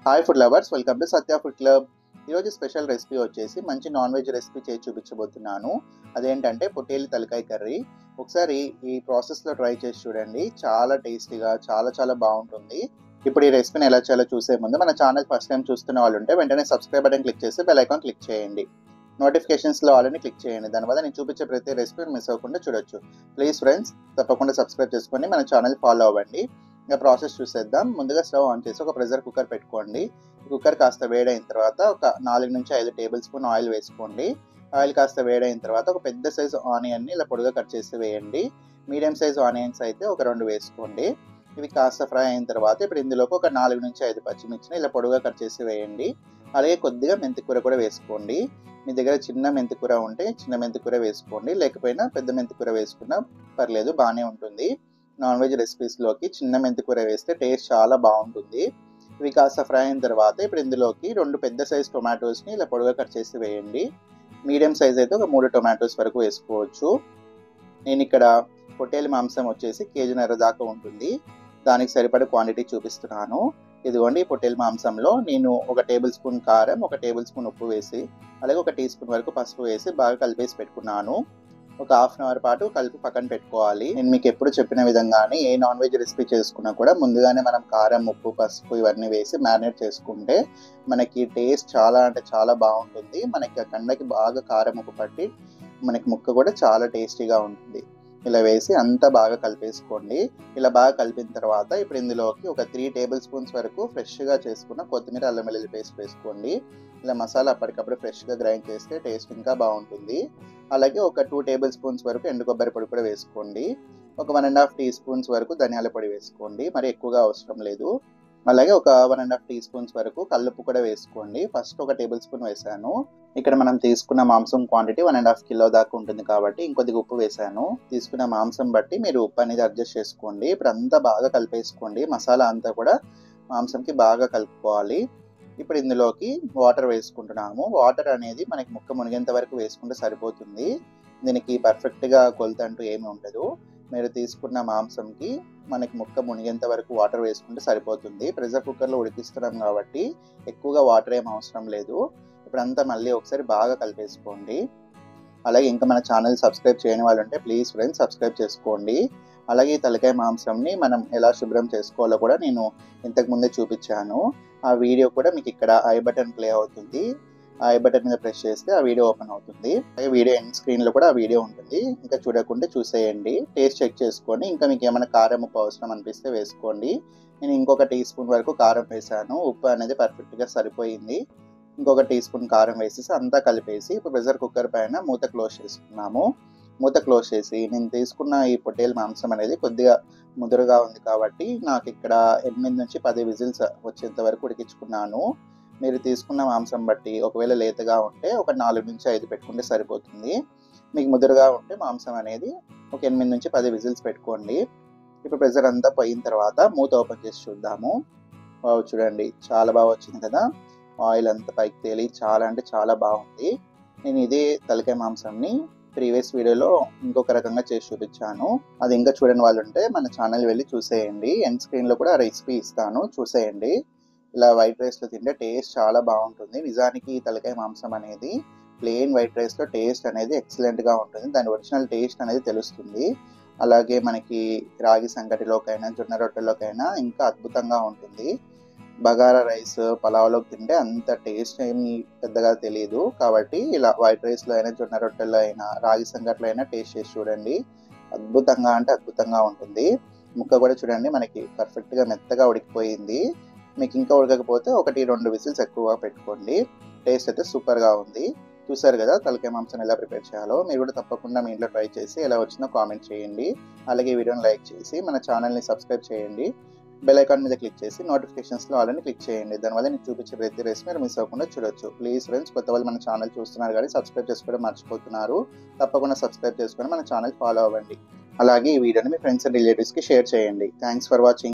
Hi food lovers, welcome to Satya food club. ఈరోజు special recipe వచ్చేసి మంచి non veg recipe చేసి చూపించబోతున్నాను. అదేంటంటే పొట్టేలు తలకాయ కర్రీ. ఒకసారి ఈ ప్రాసెస్లో ట్రై చేసి చూడండి, చాలా టేస్టీగా చాలా బాగుంటుంది. ఇప్పుడు ఈ రెసిపీని ఎలా చేయాలో చూసే ముందు మన ఛానల్ ఫస్ట్ టైం చూస్తున్న వాళ్ళు ఉంటే వెంటనే సబ్స్క్రైబ్ బటన్ క్లిక్ చేసి బెల్ ఐకాన్ క్లిక్ చేయండి. నోటిఫికేషన్స్లో ఆల్రెడీ క్లిక్ చేయండి. దానివల్ల నేను చూపించే ప్రతి రెసిపీని మిస్ అవ్వకుండా చూడొచ్చు. ప్లీజ్ ఫ్రెండ్స్, తప్పకుండా సబ్స్క్రైబ్ చేసుకొని మన ఛానల్ ఫాలో అవ్వండి. ఇంకా ప్రాసెస్ చూసేద్దాం. ముందుగా స్టవ్ ఆన్ చేసి ఒక ప్రెషర్ కుక్కర్ పెట్టుకోండి. కుక్కర్ కాస్త వేడైన తర్వాత ఒక 4 నుంచి 5 టేబుల్ స్పూన్ ఆయిల్ వేసుకోండి. ఆయిల్ కాస్త వేడైన తర్వాత ఒక పెద్ద సైజు ఆనియన్ని ఇలా పొడిగా కట్ చేసి వేయండి. మీడియం సైజు ఆనియన్స్ అయితే ఒక 2 వేసుకోండి. ఇవి కాస్త ఫ్రై అయిన తర్వాత ఇప్పుడు ఇందులోకి ఒక 4 నుంచి 5 పచ్చిమిర్చిని ఇలా పొడిగా కట్ చేసి వేయండి. అలాగే కొద్దిగా మెంతికూర కూడా వేసుకోండి. మీ దగ్గర చిన్న మెంతికూర ఉంటే చిన్న మెంతికూర వేసుకోండి, లేకపోయినా పెద్ద మెంతికూర వేసుకున్నా పర్లేదు, బాగానే ఉంటుంది. నాన్ వెజ్ రెసిపీస్లోకి చిన్న మెంతికూర వేస్తే టేస్ట్ చాలా బాగుంటుంది. ఇవి కాస్త ఫ్రై అయిన తర్వాత ఇప్పుడు ఇందులోకి 2 పెద్ద సైజ్ టొమాటోస్ని ఇలా పొడిగా కట్ చేసి వేయండి. మీడియం సైజ్ అయితే ఒక 3 టొమాటోస్ వరకు వేసుకోవచ్చు. నేను ఇక్కడ పొట్టేలు మాంసం వచ్చేసి 1.5 కేజీ దాకా ఉంటుంది. దానికి సరిపడే క్వాంటిటీ చూపిస్తున్నాను. ఇదిగోండి, పొట్టేలు మాంసంలో నేను 1 టేబుల్ స్పూన్ కారం, 1 టేబుల్ స్పూన్ ఉప్పు వేసి, అలాగే 1 టీ స్పూన్ వరకు పసుపు వేసి బాగా కలిపేసి పెట్టుకున్నాను. ఒక హాఫ్ అన్ అవర్ పాటు కలిపి పక్కన పెట్టుకోవాలి. నేను మీకు ఎప్పుడు చెప్పిన విధంగానే ఏ నాన్ వెజ్ రెసిపీ చేసుకున్నా కూడా ముందుగానే మనం కారం, ఉప్పు, పసుపు ఇవన్నీ వేసి మ్యారినేట్ చేసుకుంటే మనకి టేస్ట్ చాలా బాగుంటుంది. మనకి ఆ కండకి బాగా కారం, ఉప్పు పట్టి మనకి ముక్క కూడా చాలా టేస్టీగా ఉంటుంది. ఇలా వేసి అంతా బాగా కలిపేసుకోండి. ఇలా బాగా కలిపిన తర్వాత ఇప్పుడు ఇందులోకి ఒక 3 టేబుల్ స్పూన్స్ వరకు ఫ్రెష్గా చేసుకున్న కొత్తిమీర, అల్లం వెల్లుల్లి పేస్ట్ వేసుకోండి. ఇలా మసాలా అప్పటికప్పుడు ఫ్రెష్గా గ్రైండ్ చేస్తే టేస్ట్ ఇంకా బాగుంటుంది. అలాగే ఒక 2 టేబుల్ స్పూన్స్ వరకు ఎండు కొబ్బరి పొడి కూడా వేసుకోండి. ఒక 1.5 టీ స్పూన్స్ వరకు ధనియాల పొడి వేసుకోండి, మరి ఎక్కువగా అవసరం లేదు. అలాగే ఒక 1.5 టీ స్పూన్స్ వరకు కల్లుప్పు కూడా వేసుకోండి. ఫస్ట్ 1 టేబుల్ స్పూన్ వేసాను. ఇక్కడ మనం తీసుకున్న మాంసం క్వాంటిటీ 1.5 కిలో దాకా ఉంటుంది కాబట్టి ఇంకొద్దిగా ఉప్పు వేసాను. తీసుకున్న మాంసం బట్టి మీరు ఉప్పు అనేది అడ్జస్ట్ చేసుకోండి. ఇప్పుడు అంతా బాగా కలిపేసుకోండి. మసాలా అంతా కూడా మాంసంకి బాగా కలుపుకోవాలి. ఇప్పుడు ఇందులోకి వాటర్ వేసుకుంటున్నాము. వాటర్ అనేది మనకి ముక్క మునిగేంత వరకు వేసుకుంటే సరిపోతుంది. దీనికి పర్ఫెక్ట్గా కొలత అంటూ ఏమి ఉండదు. మీరు తీసుకున్న మాంసంకి మనకి ముక్క మునిగేంత వరకు వాటర్ వేసుకుంటే సరిపోతుంది. ప్రెషర్ కుక్కర్లో ఉడికిస్తున్నాం కాబట్టి ఎక్కువగా వాటర్ ఏం అవసరం లేదు. ఇప్పుడంతా మళ్ళీ ఒకసారి బాగా కలిపేసుకోండి. అలాగే ఇంకా మన ఛానల్ సబ్స్క్రైబ్ చేయని వాళ్ళు ఉంటే ప్లీజ్ ఫ్రెండ్స్ సబ్స్క్రైబ్ చేసుకోండి. అలాగే ఈ తలకాయ మాంసంని మనం ఎలా శుభ్రం చేసుకోవాలో కూడా నేను ఇంతకు ముందే చూపించాను. ఆ వీడియో కూడా మీకు ఇక్కడ ఐ బటన్ ప్లే అవుతుంది. ఆ ఐ బటన్ మీద ప్రెస్ చేస్తే ఆ వీడియో ఓపెన్ అవుతుంది. అలాగే వీడియో ఎండ్ స్క్రీన్లో కూడా ఆ వీడియో ఉంటుంది. ఇంకా చూడకుంటే చూసేయండి. టేస్ట్ చెక్ చేసుకొని ఇంకా మీకు ఏమైనా కారం, ఉప్పు అవసరం అనిపిస్తే వేసుకోండి. నేను ఇంకొక టీ స్పూన్ వరకు కారం వేసాను. ఉప్పు అనేది పర్ఫెక్ట్గా సరిపోయింది. ఇంకొక టీ స్పూన్ కారం వేసేసి అంతా కలిపేసి ఇప్పుడు ప్రెషర్ కుక్కర్ పైన మూత క్లోజ్ చేసుకున్నాము. మూత క్లోజ్ చేసి నేను తీసుకున్న ఈ పొట్టేలు మాంసం అనేది కొద్దిగా ముదురుగా ఉంది కాబట్టి నాకు ఇక్కడ 8 నుంచి 10 విజిల్స్ వచ్చేంత వరకు ఉడికించుకున్నాను. మీరు తీసుకున్న మాంసం బట్టి ఒకవేళ లేతగా ఉంటే ఒక 4 నుంచి 5 పెట్టుకుంటే సరిపోతుంది. మీకు ముదురుగా ఉంటే మాంసం అనేది ఒక 8 నుంచి 10 విజిల్స్ పెట్టుకోండి. ఇప్పుడు ప్రెషర్ అంతా పోయిన తర్వాత మూత ఓపెన్ చేసి చూద్దాము. చూడండి, చాలా బాగా వచ్చింది కదా. ఆయిల్ అంతా పైకి తేలి చాలా బాగుంది. నేను ఇదే తలకాయ మాంసాన్ని ప్రీవియస్ వీడియోలో ఇంకొక రకంగా చేసి చూపించాను. అది ఇంకా చూడని వాళ్ళు ఉంటే మన ఛానల్ వెళ్ళి చూసేయండి. ఎండ్ స్క్రీన్లో కూడా రెసిపీ ఇస్తాను, చూసేయండి. ఇలా వైట్ రైస్లో తింటే టేస్ట్ చాలా బాగుంటుంది. నిజానికి ఈ తలకాయ మాంసం అనేది ప్లెయిన్ వైట్ రైస్లో టేస్ట్ అనేది ఎక్సలెంట్గా ఉంటుంది. దాని ఒరిజినల్ టేస్ట్ అనేది తెలుస్తుంది. అలాగే మనకి రాగి సంగటిలోకైనా, జొన్న రొట్టెలోకైనా ఇంకా అద్భుతంగా ఉంటుంది. బగారా రైస్, పలావ్లోకి తింటే అంత టేస్ట్ ఏమి పెద్దగా తెలియదు. కాబట్టి ఇలా వైట్ రైస్లో అయినా, జొన్న రొట్టెల్లో అయినా, రాగి సంగట్లో అయినా టేస్ట్ చేసి చూడండి. అద్భుతంగా ఉంటుంది. ముక్క కూడా చూడండి మనకి పర్ఫెక్ట్గా మెత్తగా ఉడికిపోయింది. మీకు ఇంకా ఉడకకపోతే 1-2 విజిల్స్ ఎక్కువగా పెట్టుకోండి. టేస్ట్ అయితే సూపర్గా ఉంది. చూసారు కదా తలకాయ మాంసం ఎలా ప్రిపేర్ చేయాలో. మీరు కూడా తప్పకుండా మీ ఇంట్లో ట్రై చేసి ఎలా వచ్చినా కామెంట్ చేయండి. అలాగే ఈ వీడియోని లైక్ చేసి మన ఛానల్ని సబ్స్క్రైబ్ చేయండి. బెల్ ఐకాన్ మీద క్లిక్ చేసి నోటిఫికేషన్స్లో ఆల్రెడీ క్లిక్ చేయండి. దానివల్ల నేను చూపించే ప్రతి రెసిపీ మీరు మిస్ అవ్వకుండా చూడొచ్చు. ప్లీజ్ ఫ్రెండ్స్, కొత్త వాళ్ళు మన ఛానల్ చూస్తున్నారు కానీ సబ్స్క్రైబ్ చేసుకోవడం మర్చిపోతున్నారు. తప్పకుండా సబ్స్క్రైబ్ చేసుకొని మన ఛానల్ ఫాలో అవ్వండి. అలాగే ఈ వీడియోని మీ ఫ్రెండ్స్ అండ్ రిలేటివ్స్కి షేర్ చేయండి. Thanks for watching.